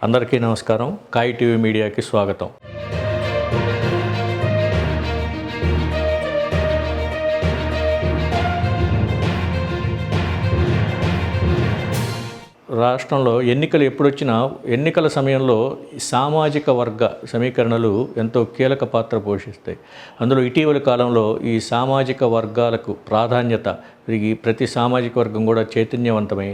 అందరికీ నమస్కారం. కాయి టీవీ మీడియాకి స్వాగతం. రాష్ట్రంలో ఎన్నికలు ఎప్పుడొచ్చినా ఎన్నికల సమయంలో సామాజిక వర్గ సమీకరణలు ఎంతో కీలక పాత్ర పోషిస్తాయి. అందులో ఇటీవలి కాలంలో ఈ సామాజిక వర్గాలకు ప్రాధాన్యత పెరిగి ప్రతి సామాజిక వర్గం కూడా చైతన్యవంతమై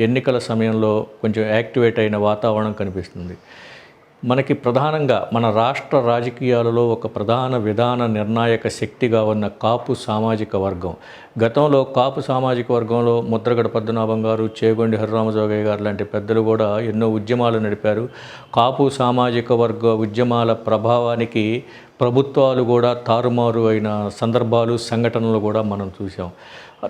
ఎన్నికల సమయంలో కొంచెం యాక్టివేట్ అయిన వాతావరణం కనిపిస్తుంది. మనకి ప్రధానంగా మన రాష్ట్ర రాజకీయాలలో ఒక ప్రధాన విధాన నిర్ణాయక శక్తిగా ఉన్న కాపు సామాజిక వర్గం. గతంలో కాపు సామాజిక వర్గంలో ముద్రగడ పద్మనాభం గారు, చేగొండి హరిరామజోగయ్య గారు లాంటి పెద్దలు కూడా ఎన్నో ఉద్యమాలు నడిపారు. కాపు సామాజిక వర్గ ఉద్యమాల ప్రభావానికి ప్రభుత్వాలు కూడా తారుమారు అయిన సందర్భాలు, సంఘటనలు కూడా మనం చూసాం.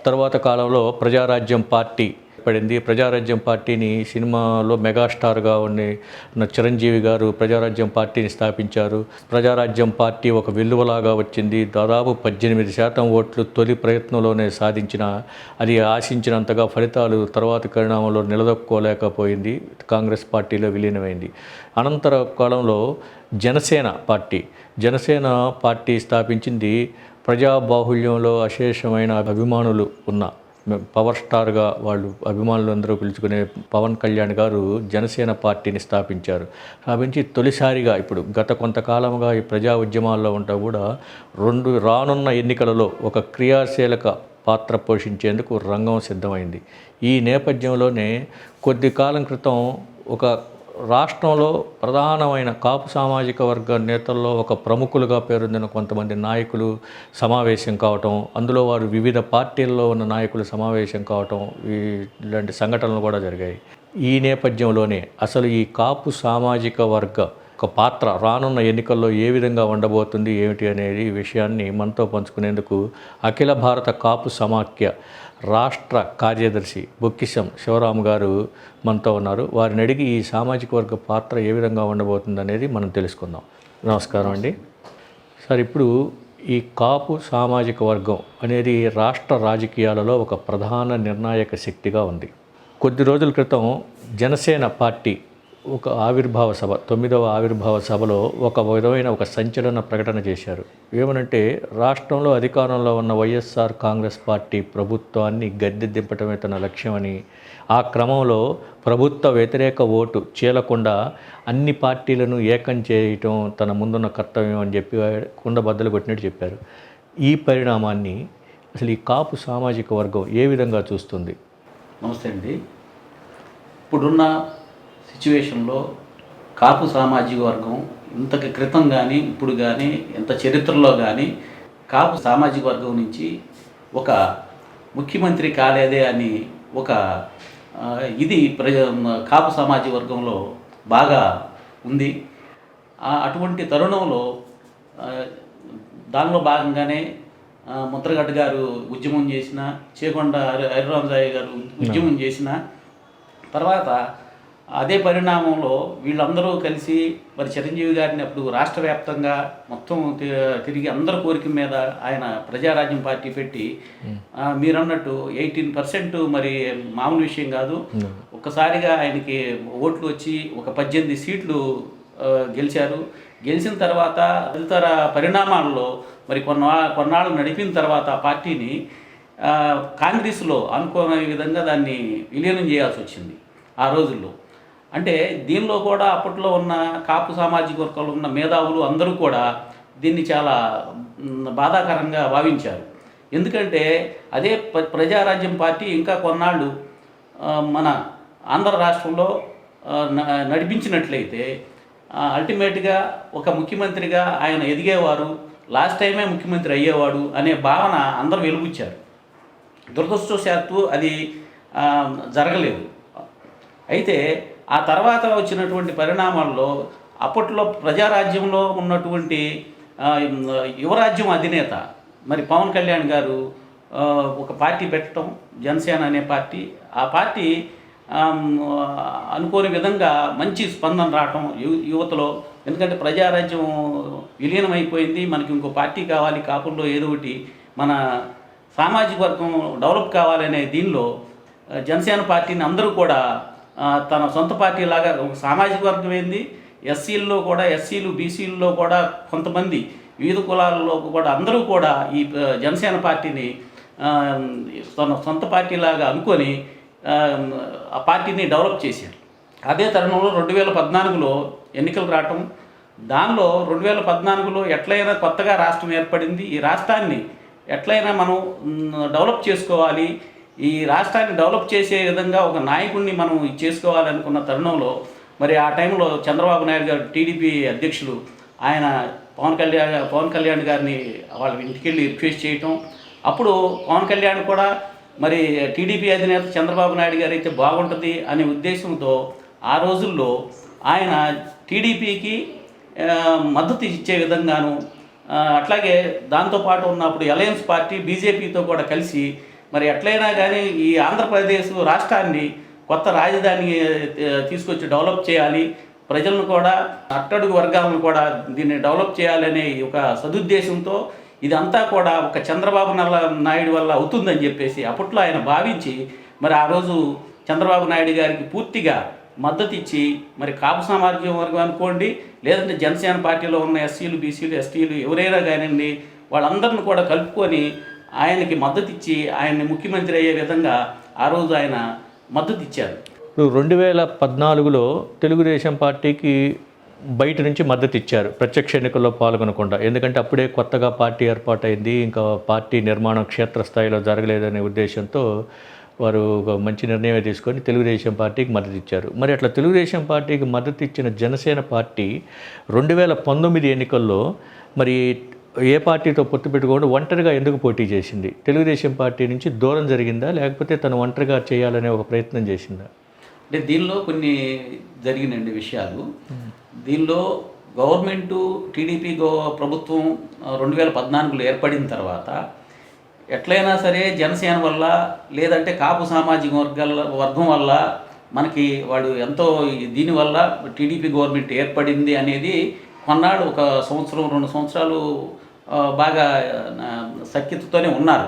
తర్వాత కాలంలో ప్రజారాజ్యం పార్టీ పడింది. ప్రజారాజ్యం పార్టీని సినిమాలో మెగాస్టార్గా ఉన్న చిరంజీవి గారు ప్రజారాజ్యం పార్టీని స్థాపించారు. ప్రజారాజ్యం పార్టీ ఒక వెల్లువలాగా వచ్చింది. దాదాపు 18% ఓట్లు తొలి ప్రయత్నంలోనే సాధించిన అది ఆశించినంతగా ఫలితాలు తర్వాత పరిణామంలో నిలదొక్కోలేకపోయింది. కాంగ్రెస్ పార్టీలో విలీనమైంది. అనంతర కాలంలో జనసేన పార్టీ స్థాపించింది ప్రజాబాహుళ్యంలో అశేషమైన అభిమానులు ఉన్న పవర్ స్టార్గా వాళ్ళు అభిమానులందరూ పిలుచుకునే పవన్ కళ్యాణ్ గారు జనసేన పార్టీని స్థాపించారు. స్థాపించి తొలిసారిగా ఇప్పుడు గత కొంతకాలంగా ఈ ప్రజా ఉద్యమాల్లో ఉంటా కూడా రానున్న ఎన్నికలలో ఒక క్రియాశీలక పాత్ర పోషించేందుకు రంగం సిద్ధమైంది. ఈ నేపథ్యంలోనే కొద్ది కాలం క్రితం ఒక రాష్ట్రంలో ప్రధానమైన కాపు సామాజిక వర్గ నేతల్లో ఒక ప్రముఖులుగా పేరొందిన కొంతమంది నాయకులు సమావేశం కావటం, అందులో వారు వివిధ పార్టీల్లో ఉన్న నాయకులు సమావేశం కావటం, ఇలాంటి సంఘటనలు కూడా జరిగాయి. ఈ నేపథ్యంలోనే అసలు ఈ కాపు సామాజిక వర్గ ఒక పాత్ర రానున్న ఎన్నికల్లో ఏ విధంగా ఉండబోతుంది ఏమిటి అనేది విషయాన్ని మనతో పంచుకునేందుకు అఖిల భారత కాపు సమాఖ్య రాష్ట్ర కార్యదర్శి బొక్కిశం శివరాము గారు మనతో ఉన్నారు. వారిని అడిగి ఈ సామాజిక వర్గ పాత్ర ఏ విధంగా ఉండబోతుంది అనేది మనం తెలుసుకుందాం. నమస్కారం అండి సార్. ఇప్పుడు ఈ కాపు సామాజిక వర్గం అనేది రాష్ట్ర రాజకీయాలలో ఒక ప్రధాన నిర్ణాయక శక్తిగా ఉంది. కొద్ది రోజుల క్రితం జనసేన పార్టీ ఒక ఆవిర్భావ సభ, 9వ ఆవిర్భావ సభలో ఒక విధమైన ఒక సంచలన ప్రకటన చేశారు. ఏమనంటే రాష్ట్రంలో అధికారంలో ఉన్న వైఎస్ఆర్ కాంగ్రెస్ పార్టీ ప్రభుత్వాన్ని గద్దె దింపటమే తన లక్ష్యమని, ఆ క్రమంలో ప్రభుత్వ వ్యతిరేక ఓటు చీలకుండా అన్ని పార్టీలను ఏకం చేయటం తన ముందున్న కర్తవ్యం అని చెప్పి కుండబద్దలు కొట్టినట్టు చెప్పారు. ఈ పరిణామాన్ని అసలు ఈ కాపు సామాజిక వర్గం ఏ విధంగా చూస్తుంది? నమస్తే అండి. ఇప్పుడున్న సిచ్యువేషన్లో కాపు సామాజిక వర్గం ఇంతకు క్రితం కానీ ఇప్పుడు కానీ ఎంత చరిత్రలో కానీ కాపు సామాజిక వర్గం నుంచి ఒక ముఖ్యమంత్రి కాలేదే అని ఒక ఇది కాపు సామాజిక వర్గంలో బాగా ఉంది. అటువంటి తరుణంలో దానిలో భాగంగానే ముద్రగడ్డ గారు ఉద్యమం చేసిన, చేకొండ హరిరామజోగయ్య గారు ఉద్యమం చేసిన తర్వాత అదే పరిణామంలో వీళ్ళందరూ కలిసి మరి చిరంజీవి గారిని అప్పుడు రాష్ట్ర వ్యాప్తంగా మొత్తం తిరిగి అందరి కోరిక మీద ఆయన ప్రజారాజ్యం పార్టీ పెట్టి మీరన్నట్టు 18% మరి మామూలు విషయం కాదు. ఒక్కసారిగా ఆయనకి ఓట్లు వచ్చి ఒక 18 సీట్లు గెలిచారు. గెలిచిన తర్వాత తదితర పరిణామాల్లో మరి కొన్నాళ్ళు నడిపిన తర్వాత ఆ పార్టీని కాంగ్రెస్లో అనుకోని విధంగా దాన్ని విలీనం చేయాల్సి వచ్చింది ఆ రోజుల్లో. అంటే దీనిలో కూడా అప్పట్లో ఉన్న కాపు సామాజిక వర్గంలో ఉన్న మేధావులు అందరూ కూడా దీన్ని చాలా బాధాకరంగా భావించారు. ఎందుకంటే అదే ప్రజారాజ్యం పార్టీ ఇంకా కొన్నాళ్ళు మన ఆంధ్ర రాష్ట్రంలో నడిపించినట్లయితే అల్టిమేట్గా ఒక ముఖ్యమంత్రిగా ఆయన ఎదిగేవారు, లాస్ట్ టైమే ముఖ్యమంత్రి అయ్యేవాడు అనే భావన అందరూ వెలుగుచ్చారు. దురదృష్టవశాత్తు అది జరగలేదు. అయితే ఆ తర్వాత వచ్చినటువంటి పరిణామాల్లో అప్పట్లో ప్రజారాజ్యంలో ఉన్నటువంటి యువరాజ్యం అధినేత మరి పవన్ కళ్యాణ్ గారు ఒక పార్టీ పెట్టడం, జనసేన అనే పార్టీ. ఆ పార్టీ అనుకోని విధంగా మంచి స్పందన రావటం యువతలో. ఎందుకంటే ప్రజారాజ్యం విలీనం అయిపోయింది, మనకి ఇంకో పార్టీ కావాలి, కాపుల్లో ఏదో ఒకటి మన సామాజిక వర్గం డెవలప్ కావాలనే దీనిలో జనసేన పార్టీని అందరూ కూడా తన సొంత పార్టీ లాగా ఒక సామాజిక వర్గం ఏంది, ఎస్సీల్లో కూడా ఎస్సీలు బీసీల్లో కూడా కొంతమంది వివిధ కులాలలో కూడా అందరూ కూడా ఈ జనసేన పార్టీని తన సొంత పార్టీలాగా అనుకొని ఆ పార్టీని డెవలప్ చేశారు. అదే తరుణంలో 2014లో ఎన్నికలు రావటం, దానిలో 2014లో ఎట్లయినా కొత్తగా రాష్ట్రం ఏర్పడింది, ఈ రాష్ట్రాన్ని ఎట్లయినా మనం డెవలప్ చేసుకోవాలి, ఈ రాష్ట్రాన్ని డెవలప్ చేసే విధంగా ఒక నాయకుడిని మనం చేసుకోవాలనుకున్న తరుణంలో మరి ఆ టైంలో చంద్రబాబు నాయుడు గారు టీడీపీ అధ్యక్షులు ఆయన పవన్ కళ్యాణ్ గారిని వాళ్ళ ఇంటికి వెళ్ళి రిక్వెస్ట్ చేయటం, అప్పుడు పవన్ కళ్యాణ్ కూడా మరి టీడీపీ అధినేత చంద్రబాబు నాయుడు గారు అయితే బాగుంటుంది అనే ఉద్దేశంతో ఆ రోజుల్లో ఆయన టీడీపీకి మద్దతు ఇచ్చే విధంగాను, అట్లాగే దాంతోపాటు ఉన్నప్పుడు అలయన్స్ పార్టీ బీజేపీతో కూడా కలిసి మరి ఎట్లయినా కానీ ఈ ఆంధ్రప్రదేశ్ రాష్ట్రాన్ని కొత్త రాజధాని తీసుకొచ్చి డెవలప్ చేయాలి, ప్రజలను కూడా అట్టడుగు వర్గాలను కూడా దీన్ని డెవలప్ చేయాలనే ఒక సదుద్దేశంతో ఇదంతా కూడా ఒక చంద్రబాబు నాయుడు వల్ల అవుతుందని చెప్పేసి అప్పట్లో ఆయన భావించి మరి ఆ రోజు చంద్రబాబు నాయుడు గారికి పూర్తిగా మద్దతు ఇచ్చి మరి కాపు సామాజిక వర్గం అనుకోండి, లేదంటే జనసేన పార్టీలో ఉన్న ఎస్సీలు బీసీలు ఎస్టీలు ఎవరైనా కానివ్వండి వాళ్ళందరిని కూడా కలుపుకొని ఆయనకి మద్దతు ఇచ్చి ఆయన్ని ముఖ్యమంత్రి అయ్యే విధంగా ఆ రోజు ఆయన మద్దతు ఇచ్చారు. 2014లో తెలుగుదేశం పార్టీకి బయట నుంచి మద్దతు ఇచ్చారు, ప్రత్యక్ష ఎన్నికల్లో పాల్గొనకుండా. ఎందుకంటే అప్పుడే కొత్తగా పార్టీ ఏర్పాటైంది, ఇంకా పార్టీ నిర్మాణం క్షేత్రస్థాయిలో జరగలేదనే ఉద్దేశంతో వారు ఒక మంచి నిర్ణయం తీసుకొని తెలుగుదేశం పార్టీకి మద్దతు ఇచ్చారు. మరి అట్లా తెలుగుదేశం పార్టీకి మద్దతు ఇచ్చిన జనసేన పార్టీ 2019 ఎన్నికల్లో మరి ఏ పార్టీతో పొత్తు పెట్టుకోకుండా ఒంటరిగా ఎందుకు పోటీ చేసింది? తెలుగుదేశం పార్టీ నుంచి దూరం జరిగిందా, లేకపోతే తను ఒంటరిగా చేయాలనే ఒక ప్రయత్నం చేసిందా? అంటే దీనిలో కొన్ని జరిగినండి విషయాలు. దీనిలో గవర్నమెంటు టీడీపీ ప్రభుత్వం 2014లో ఏర్పడిన తర్వాత ఎట్లయినా సరే జనసేన వల్ల లేదంటే కాపు సామాజిక వర్గం వల్ల మనకి వాడు ఎంతో దీనివల్ల టీడీపీ గవర్నమెంట్ ఏర్పడింది అనేది కొన్నాళ్ళు ఒక సంవత్సరం 2 సంవత్సరాలు బాగా సఖ్యతతోనే ఉన్నారు.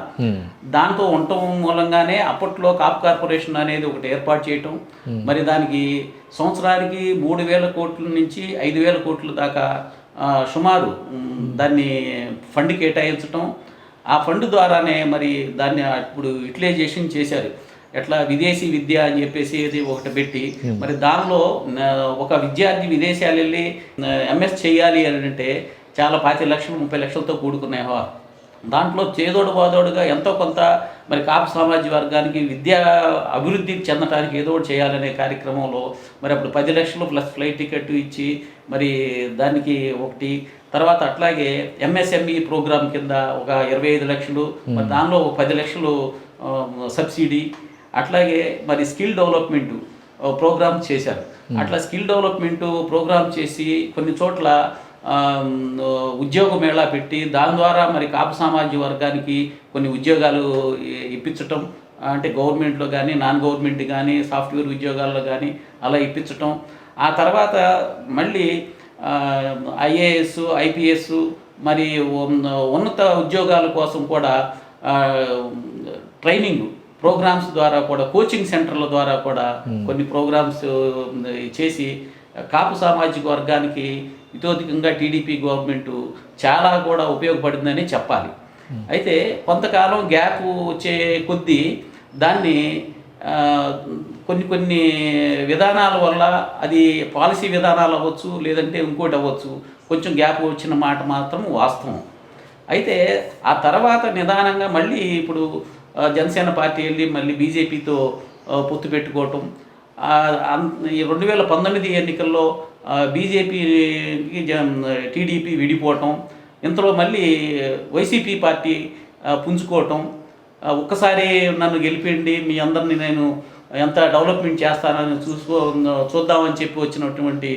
దాంతో ఉండటం మూలంగానే అప్పట్లో కాపు కార్పొరేషన్ అనేది ఒకటి ఏర్పాటు చేయటం, మరి దానికి సంవత్సరానికి 3,000 కోట్ల నుంచి 5,000 కోట్ల దాకా సుమారు దాన్ని ఫండ్ కేటాయించటం, ఆ ఫండ్ ద్వారానే మరి దాన్ని ఇప్పుడు యూటిలైజేషన్ చేశారు. ఎట్లా విదేశీ విద్య అని చెప్పేసి ఒకటి పెట్టి మరి దానిలో ఒక విద్యార్థి విదేశాలు వెళ్ళి ఎంఎస్ చేయాలి అని అంటే చాలా 25 లక్షలు 30 లక్షలతో కూడుకునే దాంట్లో చేదోడు బాదోడుగా ఎంతో కొంత మరి కాపు సామాజిక వర్గానికి విద్యా అభివృద్ధి చెందడానికి ఏదో ఒకటి చేయాలనే కార్యక్రమంలో మరి అప్పుడు 10 లక్షలు ప్లస్ ఫ్లైట్ టికెట్ ఇచ్చి మరి దానికి ఒకటి, తర్వాత అట్లాగే ఎంఎస్ఎంఈ ప్రోగ్రాం కింద ఒక 25 లక్షలు, మరి దానిలో 10 లక్షలు సబ్సిడీ, అట్లాగే మరి స్కిల్ డెవలప్మెంట్ ప్రోగ్రామ్ చేశారు. అట్లా స్కిల్ డెవలప్మెంట్ ప్రోగ్రామ్ చేసి కొన్ని చోట్ల ఉద్యోగ మేళా పెట్టి దాని ద్వారా మరి కాపు సామాజిక వర్గానికి కొన్ని ఉద్యోగాలు ఇప్పించటం, అంటే గవర్నమెంట్లో కానీ నాన్ గవర్నమెంట్ కానీ సాఫ్ట్వేర్ ఉద్యోగాల్లో కానీ అలా ఇప్పించటం. ఆ తర్వాత మళ్ళీ ఐఏఎస్ ఐపీఎస్ మరి ఉన్నత ఉద్యోగాల కోసం కూడా ట్రైనింగ్ ప్రోగ్రామ్స్ ద్వారా కూడా కోచింగ్ సెంటర్ల ద్వారా కూడా కొన్ని ప్రోగ్రామ్స్ చేసి కాపు సామాజిక వర్గానికి ఇతోధికంగా టీడీపీ గవర్నమెంట్ చాలా కూడా ఉపయోగపడిందని చెప్పాలి. అయితే కొంతకాలం గ్యాప్ వచ్చే కొద్దీ దాన్ని కొన్ని విధానాల వల్ల, అది పాలసీ విధానాలు అవ్వచ్చు లేదంటే ఇంకోటి అవ్వచ్చు, కొంచెం గ్యాప్ వచ్చిన మాట మాత్రం వాస్తవం. అయితే ఆ తర్వాత నిదానంగా మళ్ళీ ఇప్పుడు జనసేన పార్టీ వెళ్ళి మళ్ళీ బీజేపీతో పొత్తు పెట్టుకోవటం, 2019 ఎన్నికల్లో బీజేపీకి టీడీపీ విడిపోవటం, ఇంతలో మళ్ళీ వైసీపీ పార్టీ పుంజుకోవటం, ఒక్కసారి నన్ను గెలిపిండి మీ అందరినీ నేను ఎంత డెవలప్మెంట్ చేస్తానని చూద్దామని చెప్పి వచ్చినటువంటి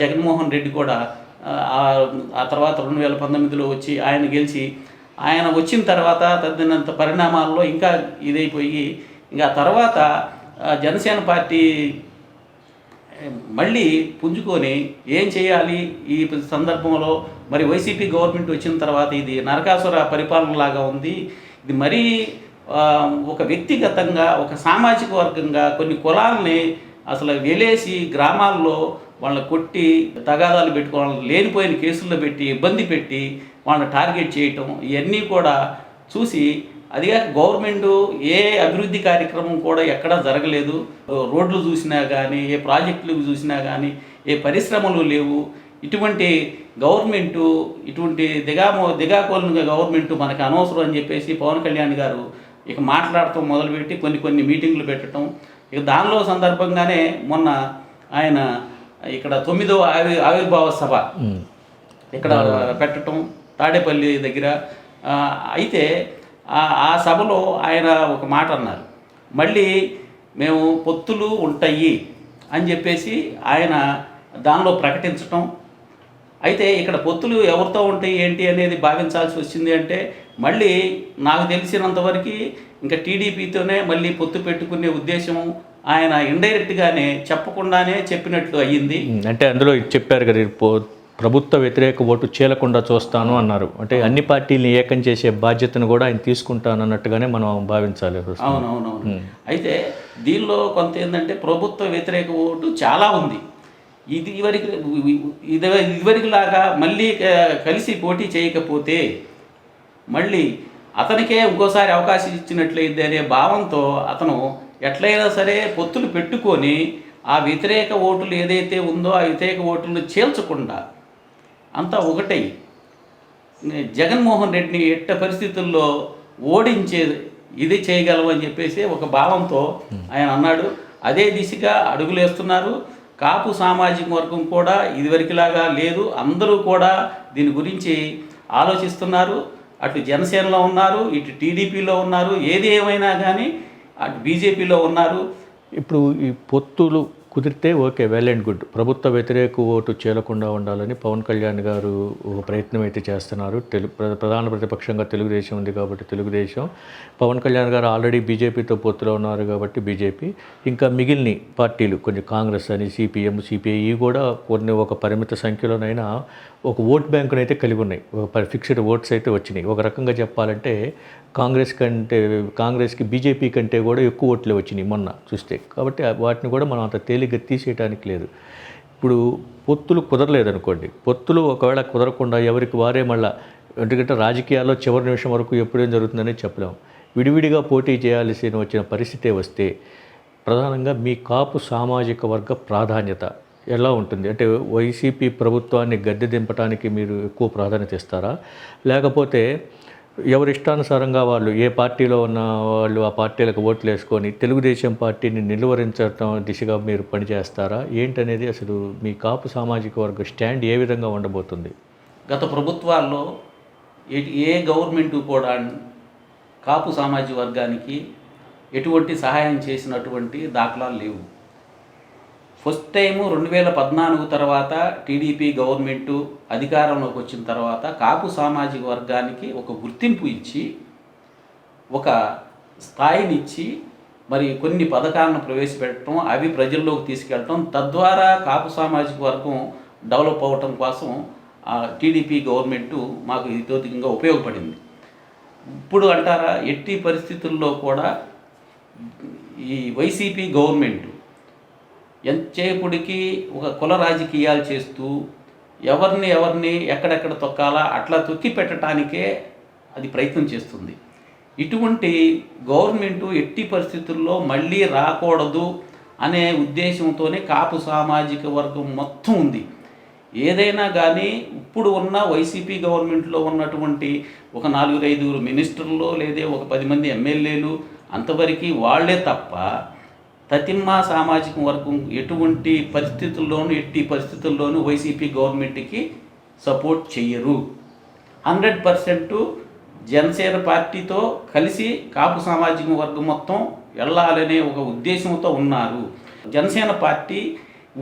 జగన్మోహన్ రెడ్డి కూడా ఆ తర్వాత 2019లో వచ్చి ఆయన గెలిచి, ఆయన వచ్చిన తర్వాత తదినంత పరిణామాల్లో ఇంకా ఇదైపోయి ఇంకా తర్వాత జనసేన పార్టీ మళ్ళీ పుంజుకొని ఏం చేయాలి ఈ సందర్భంలో, మరి వైసీపీ గవర్నమెంట్ వచ్చిన తర్వాత ఇది నరకాసుర పరిపాలనలాగా ఉంది, ఇది మరీ ఒక వ్యక్తిగతంగా ఒక సామాజిక వర్గంగా కొన్ని కులాలని అసలు వెలేసి గ్రామాల్లో వాళ్ళని కొట్టి తగాదాలు పెట్టుకోవడం, లేనిపోయిన కేసుల్లో పెట్టి ఇబ్బంది పెట్టి వాళ్ళని టార్గెట్ చేయటం, ఇవన్నీ కూడా చూసి అదిగా గవర్నమెంటు ఏ అభివృద్ధి కార్యక్రమం కూడా ఎక్కడా జరగలేదు. రోడ్లు చూసినా కానీ, ఏ ప్రాజెక్టులు చూసినా కానీ, ఏ పరిశ్రమలు లేవు. ఇటువంటి గవర్నమెంటు, ఇటువంటి దిగాకోలుగా గవర్నమెంటు మనకు అనవసరం అని చెప్పేసి పవన్ కళ్యాణ్ గారు ఇక మాట్లాడటం మొదలుపెట్టి కొన్ని మీటింగ్లు పెట్టడం, ఇక దానిలో సందర్భంగానే మొన్న ఆయన ఇక్కడ 9వ ఆవిర్భావ సభ ఇక్కడ పెట్టడం తాడేపల్లి దగ్గర. అయితే ఆ సభలో ఆయన ఒక మాట అన్నారు, మళ్ళీ మేము పొత్తులు ఉంటాయి అని చెప్పేసి ఆయన దానిలో ప్రకటించటం. అయితే ఇక్కడ పొత్తులు ఎవరితో ఉంటాయి ఏంటి అనేది భావించాల్సి వచ్చింది. అంటే మళ్ళీ నాకు తెలిసినంతవరకు ఇంకా టీడీపీతోనే మళ్ళీ పొత్తు పెట్టుకునే ఉద్దేశం ఆయన ఇండైరెక్ట్గానే చెప్పకుండానే చెప్పినట్లు అయ్యింది. అంటే అందులో చెప్పారు కదా, ప్రభుత్వ వ్యతిరేక ఓటు చీలకుండా చూస్తాను అన్నారు. అంటే అన్ని పార్టీలని ఏకం చేసే బాధ్యతను కూడా ఆయన తీసుకుంటాను అన్నట్టుగానే మనం భావించాలి. అవునవునవును. అయితే దీనిలో కొంత ఏంటంటే ప్రభుత్వ వ్యతిరేక ఓటు చాలా ఉంది. ఇదివరకులాగా మళ్ళీ కలిసి పోటీ చేయకపోతే మళ్ళీ అతనికే ఇంకోసారి అవకాశం ఇచ్చినట్లయితే అనే భావంతో అతను ఎట్లయినా సరే పొత్తులు పెట్టుకొని ఆ వ్యతిరేక ఓటులు ఏదైతే ఉందో ఆ వ్యతిరేక ఓటులను చీల్చకుండా అంతా ఒకటై జగన్మోహన్ రెడ్డిని ఎట్ట పరిస్థితుల్లో ఓడించే ఇది చేయగలమని చెప్పేసి ఒక భావంతో ఆయన అన్నాడు. అదే దిశగా అడుగులేస్తున్నారు. కాపు సామాజిక వర్గం కూడా ఇదివరకులాగా లేదు, అందరూ కూడా దీని గురించి ఆలోచిస్తున్నారు. అటు జనసేనలో ఉన్నారు, ఇటు టీడీపీలో ఉన్నారు, ఏది ఏమైనా కానీ అటు బీజేపీలో ఉన్నారు. ఇప్పుడు ఈ పొత్తులు కుదిరితే ఓకే, వెల్ అండ్ గుడ్. ప్రభుత్వ వ్యతిరేక ఓటు చేరకుండా ఉండాలని పవన్ కళ్యాణ్ గారు ఒక ప్రయత్నం అయితే చేస్తున్నారు. ప్రధాన ప్రతిపక్షంగా తెలుగుదేశం ఉంది కాబట్టి తెలుగుదేశం, పవన్ కళ్యాణ్ గారు ఆల్రెడీ బీజేపీతో పొత్తులో ఉన్నారు కాబట్టి బీజేపీ, ఇంకా మిగిలిన పార్టీలు కొంచెం కాంగ్రెస్ అని, సిపిఎం, సిపిఐ కూడా ఒక పరిమిత సంఖ్యలోనైనా ఒక ఓట్ బ్యాంకును అయితే కలిగి ఉన్నాయి. ఒక ఫిక్స్డ్ ఓట్స్ అయితే వచ్చినాయి. ఒక రకంగా చెప్పాలంటే కాంగ్రెస్కి బీజేపీ కంటే కూడా ఎక్కువ ఓట్లే వచ్చినాయి మొన్న చూస్తే. కాబట్టి వాటిని కూడా మనం అంత తేలిగ్గా తీసేయడానికి లేదు. ఇప్పుడు పొత్తులు కుదరలేదనుకోండి, పొత్తులు ఒకవేళ కుదరకుండా ఎవరికి వారే మళ్ళా, ఎందుకంటే రాజకీయాల్లో చివరి నిమిషం వరకు ఎప్పుడేం జరుగుతుందని చెప్పలేము. విడివిడిగా పోటీ చేయాల్సి వచ్చిన పరిస్థితే వస్తే ప్రధానంగా మీ కాపు సామాజిక వర్గ ప్రాధాన్యత ఎలా ఉంటుంది? అంటే వైసీపీ ప్రభుత్వాన్ని గద్దె దింపడానికి మీరు ఎక్కువ ప్రాధాన్యత ఇస్తారా, లేకపోతే ఎవరి ఇష్టానుసారంగా వాళ్ళు ఏ పార్టీలో ఉన్న వాళ్ళు ఆ పార్టీలకు ఓట్లు వేసుకొని తెలుగుదేశం పార్టీని నిలువరించడం దిశగా మీరు పనిచేస్తారా ఏంటనేది అసలు మీ కాపు సామాజిక వర్గ స్టాండ్ ఏ విధంగా ఉండబోతుంది? గత ప్రభుత్వాల్లో ఏ గవర్నమెంటు కూడా కాపు సామాజిక వర్గానికి ఎటువంటి సహాయం చేసినటువంటి దాఖలాలు లేవు. ఫస్ట్ టైము 2014 తర్వాత టీడీపీ గవర్నమెంటు అధికారంలోకి వచ్చిన తర్వాత కాపు సామాజిక వర్గానికి ఒక గుర్తింపు ఇచ్చి, ఒక స్థాయినిచ్చి, మరి కొన్ని పథకాలను ప్రవేశపెట్టడం, అవి ప్రజల్లోకి తీసుకెళ్ళటం, తద్వారా కాపు సామాజిక వర్గం డెవలప్ అవ్వటం కోసం టీడీపీ గవర్నమెంటు మాకు ఇతోధికంగా ఉపయోగపడింది. ఇప్పుడు అంటారా, ఎట్టి పరిస్థితుల్లో కూడా ఈ వైసీపీ గవర్నమెంటు ఎంతసేపుడికి ఒక కుల రాజకీయాలు చేస్తూ ఎవరిని ఎక్కడెక్కడ తొక్కాలా అట్లా తొక్కి పెట్టడానికే అది ప్రయత్నం చేస్తుంది. ఇటువంటి గవర్నమెంటు ఎట్టి పరిస్థితుల్లో మళ్ళీ రాకూడదు అనే ఉద్దేశంతోనే కాపు సామాజిక వర్గం మొత్తం ఉంది. ఏదైనా కానీ ఇప్పుడు ఉన్న వైసీపీ గవర్నమెంట్లో ఉన్నటువంటి ఒక 4-5 మినిస్టర్లు లేదా ఒక 10 మంది ఎమ్మెల్యేలు అంతవరకు వాళ్ళే తప్ప తతిమ్మ సామాజిక వర్గం ఎట్టి పరిస్థితుల్లోనూ వైసీపీ గవర్నమెంట్కి సపోర్ట్ చెయ్యరు. 100% జనసేన పార్టీతో కలిసి కాపు సామాజిక వర్గం మొత్తం వెళ్ళాలనే ఒక ఉద్దేశంతో ఉన్నారు. జనసేన పార్టీ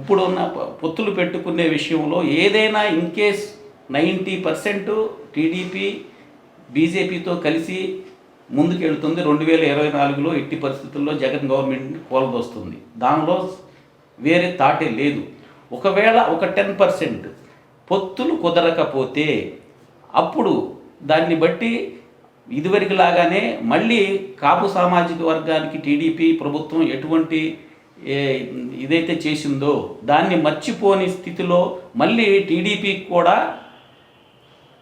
ఇప్పుడు ఉన్న పొత్తులు పెట్టుకునే విషయంలో ఏదైనా ఇన్కేస్ 90% టీడీపీ బీజేపీతో కలిసి ముందుకెళ్తుంది. 2024లో ఎట్టి పరిస్థితుల్లో జగన్ గవర్నమెంట్ని కోల్దొస్తుంది. దానిలో వేరే తాటే లేదు. ఒకవేళ ఒక 10% పొత్తులు కుదరకపోతే అప్పుడు దాన్ని బట్టి ఇదివరకులాగానే మళ్ళీ కాపు సామాజిక వర్గానికి టీడీపీ ప్రభుత్వం ఎటువంటి ఏ ఇదైతే చేసిందో దాన్ని మర్చిపోని స్థితిలో మళ్ళీ టీడీపీకి కూడా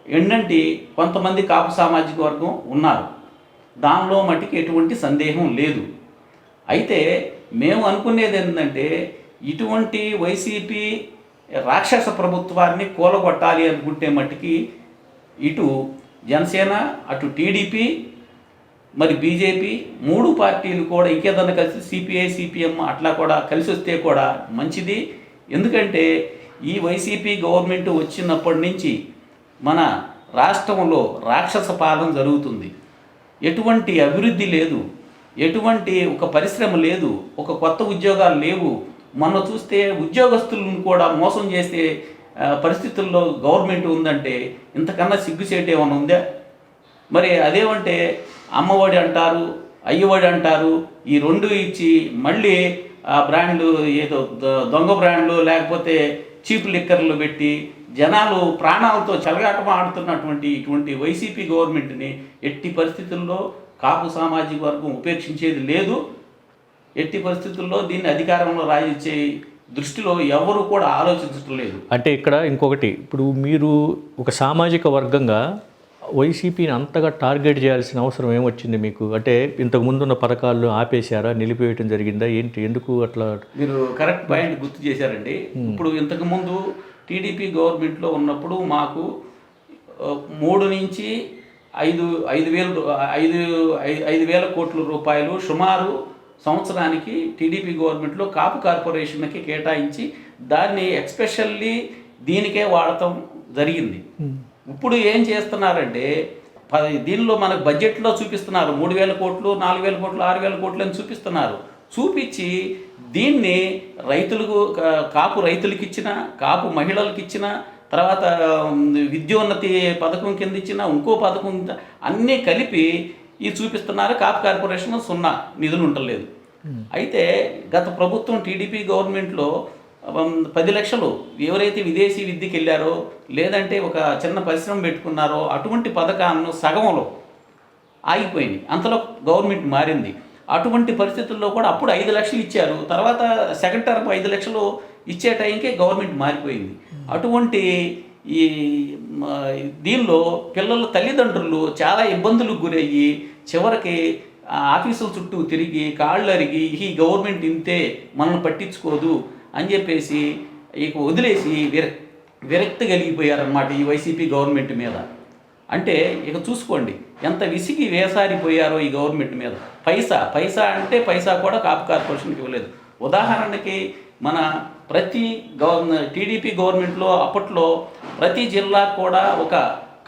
ఏంటంటే కొంతమంది కాపు సామాజిక వర్గం ఉన్నారు. దానిలో మటుకు ఎటువంటి సందేహం లేదు. అయితే మేము అనుకునేది ఏంటంటే ఇటువంటి వైసీపీ రాక్షస ప్రభుత్వాన్ని కూలగొట్టాలి అనుకుంటే మట్టుకి ఇటు జనసేన, అటు టీడీపీ, మరి బీజేపీ 3 పార్టీలు కూడా ఇంకేదన్నా కలిసి సిపిఐ, సిపిఎం అట్లా కూడా కలిసి వస్తే కూడా మంచిది. ఎందుకంటే ఈ వైసీపీ గవర్నమెంట్ వచ్చినప్పటి నుంచి మన రాష్ట్రంలో రాక్షస పాలన జరుగుతుంది. ఎటువంటి అభివృద్ధి లేదు, ఎటువంటి ఒక పరిశ్రమ లేదు, ఒక కొత్త ఉద్యోగాలు లేవు. మొన్న చూస్తే ఉద్యోగస్తులను కూడా మోసం చేసే పరిస్థితుల్లో గవర్నమెంట్ ఉందంటే ఇంతకన్నా సిగ్గుచేటు ఏమైనా ఉందా? మరి అదేమంటే అమ్మఒడి అంటారు, అయ్యఒడి అంటారు, ఈ 2 ఇచ్చి మళ్ళీ ఆ బ్రాండ్లు ఏదో దొంగ బ్రాండ్లు లేకపోతే చీప్ లిక్కర్లు పెట్టి జనాలు ప్రాణాలతో చెలగాటం ఆడుతున్నటువంటి ఇటువంటి వైసీపీ గవర్నమెంట్ని ఎట్టి పరిస్థితుల్లో కాపు సామాజిక వర్గం ఉపేక్షించేది లేదు. ఎట్టి పరిస్థితుల్లో దీన్ని అధికారంలో రాయించే దృష్టిలో ఎవరు కూడా ఆలోచించడం లేదు. అంటే ఇక్కడ ఇంకొకటి, ఇప్పుడు మీరు ఒక సామాజిక వర్గంగా వైసీపీని అంతగా టార్గెట్ చేయాల్సిన అవసరం ఏమొచ్చింది మీకు? అంటే ఇంతకు ముందున్న పథకాలను ఆపేశారా, నిలిపివేయటం జరిగిందా ఏంటి? ఎందుకు అట్లా? మీరు కరెక్ట్ పాయింట్ గుర్తు చేశారండి. ఇప్పుడు ఇంతకుముందు టీడీపీ గవర్నమెంట్లో ఉన్నప్పుడు మాకు 3 నుంచి 5,000 కోట్ల రూపాయలు సుమారు సంవత్సరానికి టీడీపీ గవర్నమెంట్లో కాపు కార్పొరేషన్కి కేటాయించి దాన్ని ఎక్స్పెషల్లీ దీనికే వాడటం జరిగింది. ఇప్పుడు ఏం చేస్తున్నారంటే దీనిలో మనకు బడ్జెట్లో చూపిస్తున్నారు 3,000 కోట్లు, 4,000 కోట్లు, 6,000 కోట్లు అని చూపిస్తున్నారు. చూపించి దీన్ని రైతులకు, కాపు రైతులకి ఇచ్చిన, కాపు మహిళలకు ఇచ్చిన, తర్వాత విద్యోన్నతి పథకం కింద ఇచ్చిన, ఇంకో పథకం అన్నీ కలిపి ఇది చూపిస్తున్నారు. కాపు కార్పొరేషన్ 0 నిధులు ఉండలేదు. అయితే గత ప్రభుత్వం టీడీపీ గవర్నమెంట్లో 10 లక్షలు ఎవరైతే విదేశీ విద్యకి వెళ్ళారో లేదంటే ఒక చిన్న పరిశ్రమ పెట్టుకున్నారో అటువంటి పథకాలను సగంలో ఆగిపోయింది. అంతలో గవర్నమెంట్ మారింది. అటువంటి పరిస్థితుల్లో కూడా అప్పుడు 5 లక్షలు ఇచ్చారు. తర్వాత సెకండ్ టర్మ్ 5 లక్షలు ఇచ్చే టైంకే గవర్నమెంట్ మారిపోయింది. అటువంటి ఈ దీనిలో పిల్లల తల్లిదండ్రులు చాలా ఇబ్బందులకు గురయ్యి చివరికి ఆఫీసుల చుట్టూ తిరిగి కాళ్ళు అరిగి ఈ గవర్నమెంట్ ఇంతే మనల్ని పట్టించుకోదు అని చెప్పేసి ఇక వదిలేసి విరక్తి కలిగిపోయారన్నమాట ఈ వైసీపీ గవర్నమెంట్ మీద. అంటే ఇక చూసుకోండి ఎంత విసిగి వేసారిపోయారో ఈ గవర్నమెంట్ మీద. పైసా అంటే పైసా కూడా కాపు కార్పొరేషన్కి ఇవ్వలేదు. ఉదాహరణకి మన ప్రతి టీడీపీ గవర్నమెంట్లో అప్పట్లో ప్రతి జిల్లా కూడా ఒక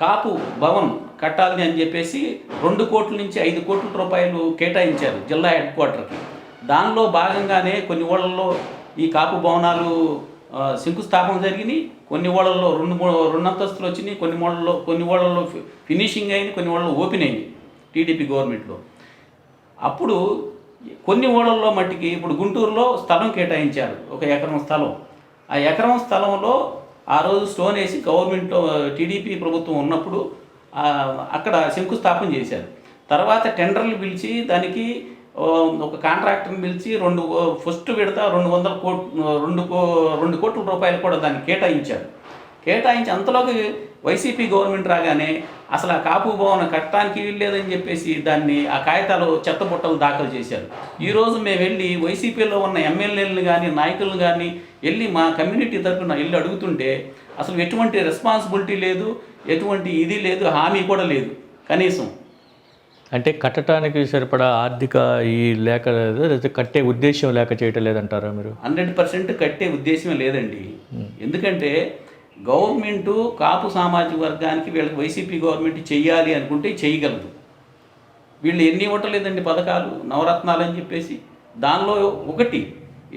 కాపు భవన్ కట్టాలని అని చెప్పేసి 2 కోట్ల నుంచి 5 కోట్ల రూపాయలు కేటాయించారు జిల్లా హెడ్ క్వార్టర్కి. దానిలో భాగంగానే కొన్ని ఊళ్ళల్లో ఈ కాపు భవనాలు శంకుస్థాపన జరిగినాయి. కొన్ని ఊళ్ళల్లో 2 అంతస్తులు వచ్చినాయి, కొన్ని ఊళ్ళల్లో ఫినిషింగ్ అయింది, కొన్ని ఊళ్ళలో ఓపెన్ అయింది టీడీపీ గవర్నమెంట్లో. అప్పుడు కొన్ని ఊళ్ళల్లో మట్టికి ఇప్పుడు గుంటూరులో స్థలం కేటాయించారు, 1 ఎకరం స్థలం. ఆ ఎకరం స్థలంలో ఆ రోజు స్టోన్ వేసి గవర్నమెంట్లో టీడీపీ ప్రభుత్వం ఉన్నప్పుడు అక్కడ శంకుస్థాపన చేశారు. తర్వాత టెండర్లు పిలిచి దానికి ఒక కాంట్రాక్టర్ని పిలిచి ఫస్ట్ విడత 2 కోట్ల రూపాయలు కూడా దాన్ని కేటాయించారు. కేటాయించి అంతలోకి వైసీపీ గవర్నమెంట్ రాగానే అసలు ఆ కాపు భవన కట్టడానికి వీల్లేదని చెప్పేసి దాన్ని ఆ కాగితాలు చెత్తబుట్టలు దాఖలు చేశారు. ఈరోజు మేము వెళ్ళి వైసీపీలో ఉన్న ఎమ్మెల్యేలను కానీ నాయకులను కానీ వెళ్ళి మా కమ్యూనిటీ తరఫున వెళ్ళి అడుగుతుంటే అసలు ఎటువంటి రెస్పాన్సిబిలిటీ లేదు, ఎటువంటి ఇది లేదు, హామీ కూడా లేదు కనీసం. అంటే కట్టడానికి సరిపడా ఆర్థిక ఈ లేక లేదా కట్టే ఉద్దేశం లేక చేయటం లేదంటారా మీరు? 100% కట్టే ఉద్దేశమే లేదండి. ఎందుకంటే గవర్నమెంటు కాపు సామాజిక వర్గానికి వీళ్ళకి వైసీపీ గవర్నమెంట్ చెయ్యాలి అనుకుంటే చేయగలదు. వీళ్ళు ఎన్ని ఇవ్వటలేదండి పథకాలు, నవరత్నాలు అని చెప్పేసి. దానిలో ఒకటి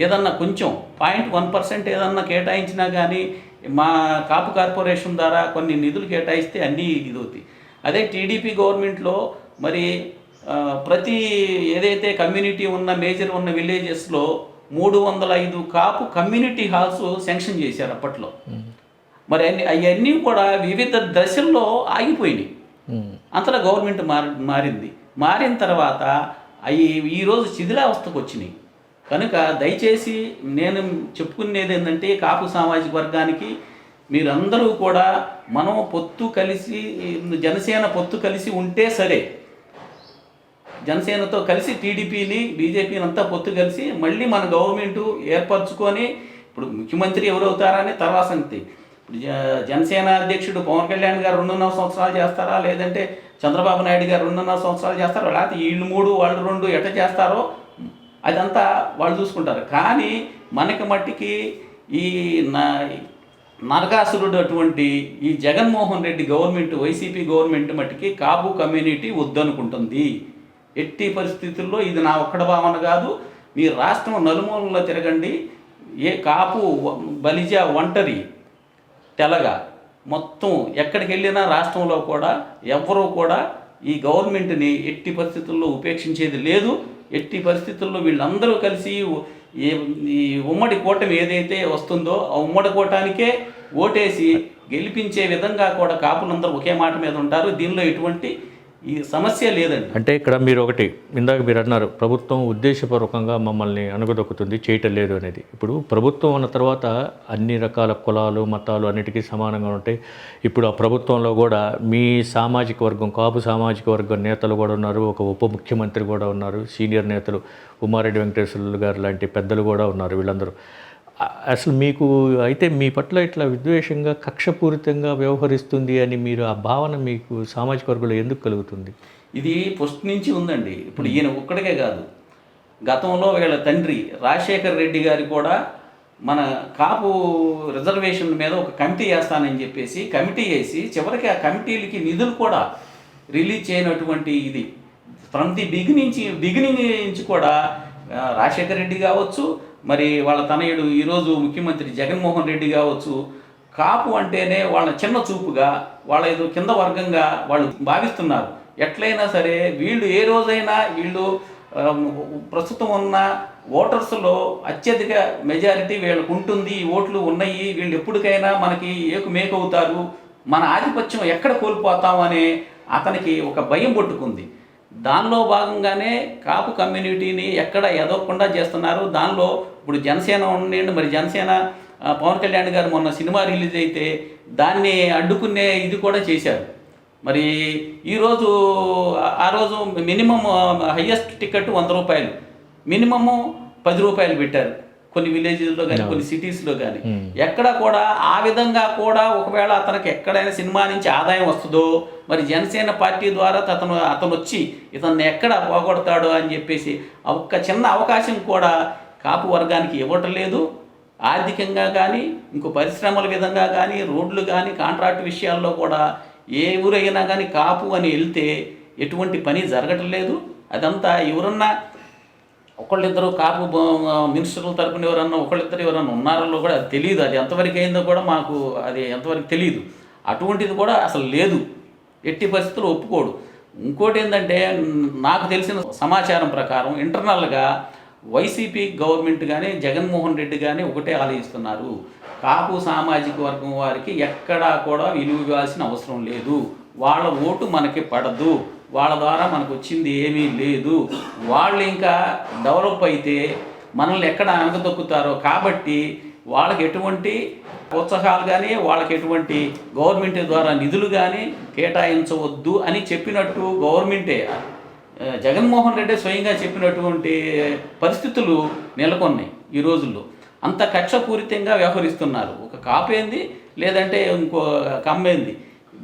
ఏదన్నా కొంచెం 0.1% ఏదన్నా కేటాయించినా కానీ మా కాపు కార్పొరేషన్ ద్వారా కొన్ని నిధులు కేటాయిస్తే అన్నీ ఇదవుతాయి. అదే టీడీపీ గవర్నమెంట్లో మరి ప్రతి ఏదైతే కమ్యూనిటీ ఉన్న మేజర్ ఉన్న విలేజెస్లో 305 కాపు కమ్యూనిటీ హాల్స్ శాంక్షన్ చేశారు అప్పట్లో. మరి అవన్నీ కూడా వివిధ దశల్లో ఆగిపోయినాయి. అంతలో గవర్నమెంట్ మారింది. మారిన తర్వాత అవి ఈరోజు శిథిలావస్థకు వచ్చినాయి. కనుక దయచేసి నేను చెప్పుకునేది ఏంటంటే కాపు సామాజిక వర్గానికి మీరందరూ కూడా మనం పొత్తు కలిసి జనసేన పొత్తు కలిసి ఉంటే సరే, జనసేనతో కలిసి టీడీపీని బీజేపీని అంతా పొత్తు కలిసి మళ్ళీ మన గవర్నమెంటు ఏర్పరచుకొని ఇప్పుడు ముఖ్యమంత్రి ఎవరవుతారని తర్వాత సంగతి. ఇప్పుడు జనసేన అధ్యక్షుడు పవన్ కళ్యాణ్ గారు 2.5 సంవత్సరాలు చేస్తారా, లేదంటే చంద్రబాబు నాయుడు గారు 2.5 సంవత్సరాలు చేస్తారా, లేకపోతే వీళ్ళు 3 వాళ్ళు 2 ఎట్ట చేస్తారో అదంతా వాళ్ళు చూసుకుంటారు. కానీ మనకి మట్టికి ఈ నరకాసురుడు అటువంటి ఈ Jaganmohan Reddy government, YCP government మట్టికి కాపు కమ్యూనిటీ వద్దనుకుంటుంది. ఎట్టి పరిస్థితుల్లో ఇది నా ఒక్కడ భావన కాదు. మీ రాష్ట్రం నలుమూలలో తిరగండి, ఏ కాపు, బలిజ, ఒంటరి, తెలగ మొత్తం ఎక్కడికి వెళ్ళినా రాష్ట్రంలో కూడా ఎవ్వరూ కూడా ఈ గవర్నమెంట్ని ఎట్టి పరిస్థితుల్లో ఉపేక్షించేది లేదు. ఎట్టి పరిస్థితుల్లో వీళ్ళందరూ కలిసి ఈ ఉమ్మడి కూటమి ఏదైతే వస్తుందో ఆ ఉమ్మడి కూటానికే ఓటేసి గెలిపించే విధంగా కూడా కాపులందరూ ఒకే మాట మీద ఉంటారు. దీనిలో ఎటువంటి ఈ సమస్య లేదండి. అంటే ఇక్కడ మీరు ఒకటి ఇందాక మీరు అన్నారు, ప్రభుత్వం ఉద్దేశపూర్వకంగా మమ్మల్ని అణగదొక్కుతుంది, చేయటం లేదు అనేది. ఇప్పుడు ప్రభుత్వం అన్న తర్వాత అన్ని రకాల కులాలు, మతాలు అన్నిటికీ సమానంగా ఉంటాయి. ఇప్పుడు ఆ ప్రభుత్వంలో కూడా మీ సామాజిక వర్గం, కాపు సామాజిక వర్గం నేతలు కూడా ఉన్నారు, ఒక ఉప ముఖ్యమంత్రి కూడా ఉన్నారు, సీనియర్ నేతలు ఉమారెడ్డి వెంకటేశ్వర్లు గారు లాంటి పెద్దలు కూడా ఉన్నారు. వీళ్ళందరూ అసలు మీకు అయితే మీ పట్ల ఇట్లా విద్వేషంగా, కక్షపూరితంగా వ్యవహరిస్తుంది అని మీరు ఆ భావన మీకు సామాజిక వర్గంలో ఎందుకు కలుగుతుంది? ఇది ఫస్ట్ నుంచి ఉందండి. ఇప్పుడు ఈయన ఒక్కడికే కాదు, గతంలో వీళ్ళ తండ్రి రాజశేఖర్ రెడ్డి గారి కూడా మన కాపు రిజర్వేషన్ మీద ఒక కమిటీ వేస్తానని చెప్పేసి కమిటీ వేసి చివరికి ఆ కమిటీలకి నిధులు కూడా రిలీజ్ చేయనటువంటి ఇది ఫ్రమ్ ది బిగినింగ్ నుంచి కూడా రాజశేఖర్ రెడ్డి కావచ్చు, మరి వాళ్ళ తనయుడు ఈరోజు ముఖ్యమంత్రి జగన్మోహన్ రెడ్డి కావచ్చు, కాపు అంటేనే వాళ్ళ చిన్న చూపుగా, వాళ్ళ ఏదో కింద వర్గంగా వాళ్ళు భావిస్తున్నారు. ఎట్లయినా సరే వీళ్ళు ఏ రోజైనా వీళ్ళు ప్రస్తుతం ఉన్న ఓటర్స్లో అత్యధిక మెజారిటీ వీళ్ళకు ఉంటుంది, ఈ ఓట్లు ఉన్నాయి, వీళ్ళు ఎప్పటికైనా మనకి మేకవుతారు, మన ఆధిపత్యం ఎక్కడ కోల్పోతామనే అతనికి ఒక భయం పట్టుకుంది. దానిలో భాగంగానే కాపు కమ్యూనిటీని ఎక్కడ ఎదగకుండా చేస్తున్నారు. దానిలో ఇప్పుడు జనసేన ఉండండి, మరి జనసేన పవన్ కళ్యాణ్ గారు మొన్న సినిమా రిలీజ్ అయితే దాన్ని అడ్డుకునే ఇది కూడా చేశారు. మరి ఈరోజు ఆ రోజు మినిమం హయ్యెస్ట్ టికెట్ 100 రూపాయలు, మినిమము 10 రూపాయలు పెట్టారు కొన్ని విలేజ్లో కానీ కొన్ని సిటీస్లో కానీ. ఎక్కడ కూడా ఆ విధంగా కూడా ఒకవేళ అతనికి ఎక్కడైనా సినిమా నుంచి ఆదాయం వస్తుందో, మరి జనసేన పార్టీ ద్వారా అతను వచ్చి ఇతన్ని ఎక్కడ పోగొడతాడో అని చెప్పేసి ఒక్క చిన్న అవకాశం కూడా కాపు వర్గానికి ఇవ్వటం లేదు. ఆర్థికంగా కానీ ఇంకో పరిశ్రమల విధంగా కానీ రోడ్లు కానీ కాంట్రాక్ట్ విషయాల్లో కూడా ఏ ఊరైనా కానీ కాపు అని వెళ్తే ఎటువంటి పని జరగటం లేదు. అదంతా ఎవరన్నా ఒకళ్ళిద్దరు కాపు మినిస్టర్ల తరపున ఎవరన్నా ఉన్నారో కూడా అది తెలియదు. అది ఎంతవరకు అయిందో కూడా మాకు అది ఎంతవరకు తెలియదు. అటువంటిది కూడా అసలు లేదు, ఎట్టి పరిస్థితులు ఒప్పుకోడు. ఇంకోటి ఏంటంటే నాకు తెలిసిన సమాచారం ప్రకారం ఇంటర్నల్గా వైసీపీ గవర్నమెంట్ కానీ జగన్మోహన్ రెడ్డి కానీ ఒకటే ఆలోచిస్తున్నారు, కాపు సామాజిక వర్గం వారికి ఎక్కడా కూడా విలువ ఇవ్వాల్సిన అవసరం లేదు, వాళ్ళ ఓటు మనకి పడదు, వాళ్ళ ద్వారా మనకు వచ్చింది ఏమీ లేదు, వాళ్ళు ఇంకా డెవలప్ అయితే మనల్ని ఎక్కడ అనగదొక్కుతారో కాబట్టి వాళ్ళకి ఎటువంటి ప్రోత్సాహాలు కానీ వాళ్ళకి ఎటువంటి గవర్నమెంట్ ద్వారా నిధులు కానీ కేటాయించవద్దు అని చెప్పినట్టు గవర్నమెంటే జగన్మోహన్ రెడ్డి స్వయంగా చెప్పినటువంటి పరిస్థితులు నెలకొన్నాయి ఈ రోజుల్లో. అంత కక్షపూరితంగా వ్యవహరిస్తున్నారు. ఒక కాపేంది లేదంటే ఇంకో కమ్మేంది,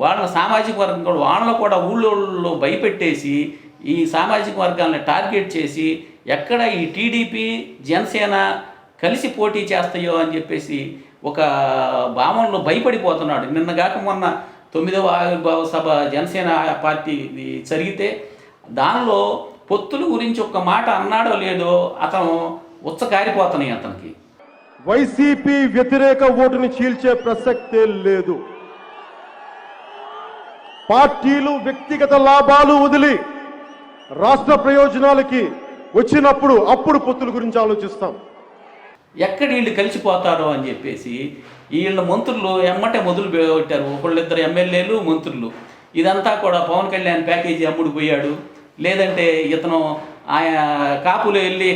వాళ్ళ సామాజిక వర్గం కూడా వాళ్ళని కూడా ఊళ్ళో భయపెట్టేసి ఈ సామాజిక వర్గాలను టార్గెట్ చేసి ఎక్కడ ఈ టీడీపీ జనసేన కలిసి పోటీ చేస్తాయో అని చెప్పేసి ఒక భావనలో భయపడిపోతున్నాడు. నిన్నగాక మొన్న 9వ ఆవిర్భావ సభ జనసేన పార్టీ జరిగితే దానిలో పొత్తుల గురించి ఒక్క మాట అన్నాడో లేదో అతను ఉచ్చకారిపోతున్నాయి. అతనికి వైసీపీ వ్యతిరేక ఓటుని చీల్చే ప్రసక్తే లేదు. పార్టీలు వ్యక్తిగత లాభాలు వదిలి రాష్ట్ర ప్రయోజనాలకి వచ్చినప్పుడు అప్పుడు పొత్తుల గురించి ఆలోచిస్తాం. ఎక్కడ వీళ్ళు కలిసిపోతారో అని చెప్పేసి వీళ్ళ మంత్రులు ఎమ్మటే మొదలు పెట్టారు. ఒకళ్ళిద్దరు ఎమ్మెల్యేలు మంత్రులు ఇదంతా కూడా పవన్ కళ్యాణ్ ప్యాకేజీ అమ్ముడు పోయాడు, లేదంటే ఇతను ఆయన కాపులు వెళ్ళి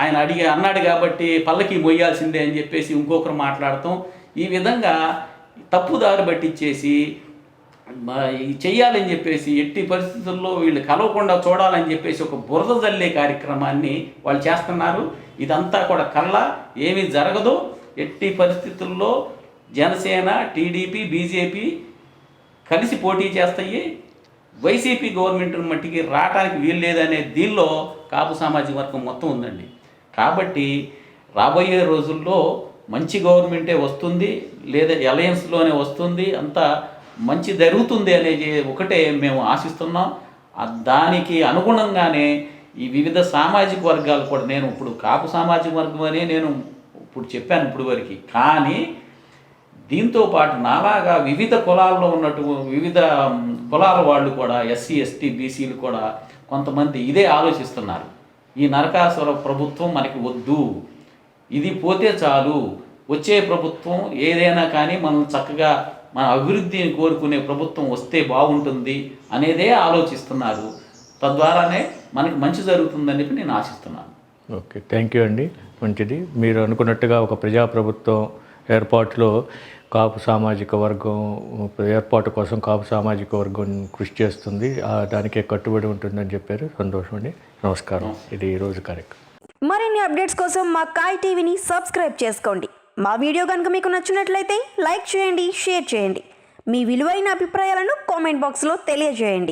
ఆయన అన్నాడు కాబట్టి పల్లకి మొయ్యాల్సిందే అని చెప్పేసి ఇంకొకరు మాట్లాడటం, ఈ విధంగా తప్పుదారి పట్టించేసి చెయ్యాలని చెప్పేసి ఎట్టి పరిస్థితుల్లో వీళ్ళు కలవకుండా చూడాలని చెప్పేసి ఒక బురద జల్లే కార్యక్రమాన్ని వాళ్ళు చేస్తున్నారు. ఇదంతా కూడా కల్లా ఏమీ జరగదు. ఎట్టి పరిస్థితుల్లో జనసేన, టీడీపీ, బీజేపీ కలిసి పోటీ చేస్తాయి. వైసీపీ గవర్నమెంట్ మట్టికి రావడానికి వీలు లేదనే దీనిలో కాపు సామాజిక వర్గం మొత్తం ఉందండి. కాబట్టి రాబోయే రోజుల్లో మంచి గవర్నమెంటే వస్తుంది, లేదా అలయన్స్లోనే వస్తుంది, అంతా మంచి జరుగుతుంది అనేది ఒకటే మేము ఆశిస్తున్నాం. దానికి అనుగుణంగానే ఈ వివిధ సామాజిక వర్గాలు కూడా, నేను ఇప్పుడు కాపు సామాజిక వర్గం అనే నేను ఇప్పుడు చెప్పాను ఇప్పుడు వరకు, కానీ దీంతో పాటు నాలాగా వివిధ కులాల్లో ఉన్నట్టు వివిధ కులాల వాళ్ళు కూడా, ఎస్సీ, ఎస్టీ, బీసీలు కూడా కొంతమంది ఇదే ఆలోచిస్తున్నారు. ఈ నరకాసుర ప్రభుత్వం మనకి వద్దు, ఇది పోతే చాలు, వచ్చే ప్రభుత్వం ఏదైనా కానీ మనం చక్కగా మన అభివృద్ధిని కోరుకునే ప్రభుత్వం వస్తే బాగుంటుంది అనేదే ఆలోచిస్తున్నారు. తద్వారానే మనకి మంచి జరుగుతుందని చెప్పి నేను ఆశిస్తున్నాను. ఓకే, థ్యాంక్ యూ అండి. మంచిది. మీరు అనుకున్నట్టుగా ఒక ప్రజాప్రభుత్వం ఏర్పాటులో కాపు సామాజిక వర్గం ఏర్పాటు కోసం కాపు సామాజిక వర్గం కృషి చేస్తుంది, దానికే కట్టుబడి ఉంటుందని చెప్పారు. సంతోషం అండి. నమస్కారం. ఇది ఈరోజు కార్యక్రమం. మరిన్ని అప్డేట్స్ కోసం మా కాయ్ టీవీని సబ్స్క్రైబ్ చేసుకోండి. మా వీడియో కనుక మీకు నచ్చినట్లయితే లైక్ చేయండి, షేర్ చేయండి. మీ విలువైన అభిప్రాయాలను కామెంట్ బాక్స్లో తెలియజేయండి.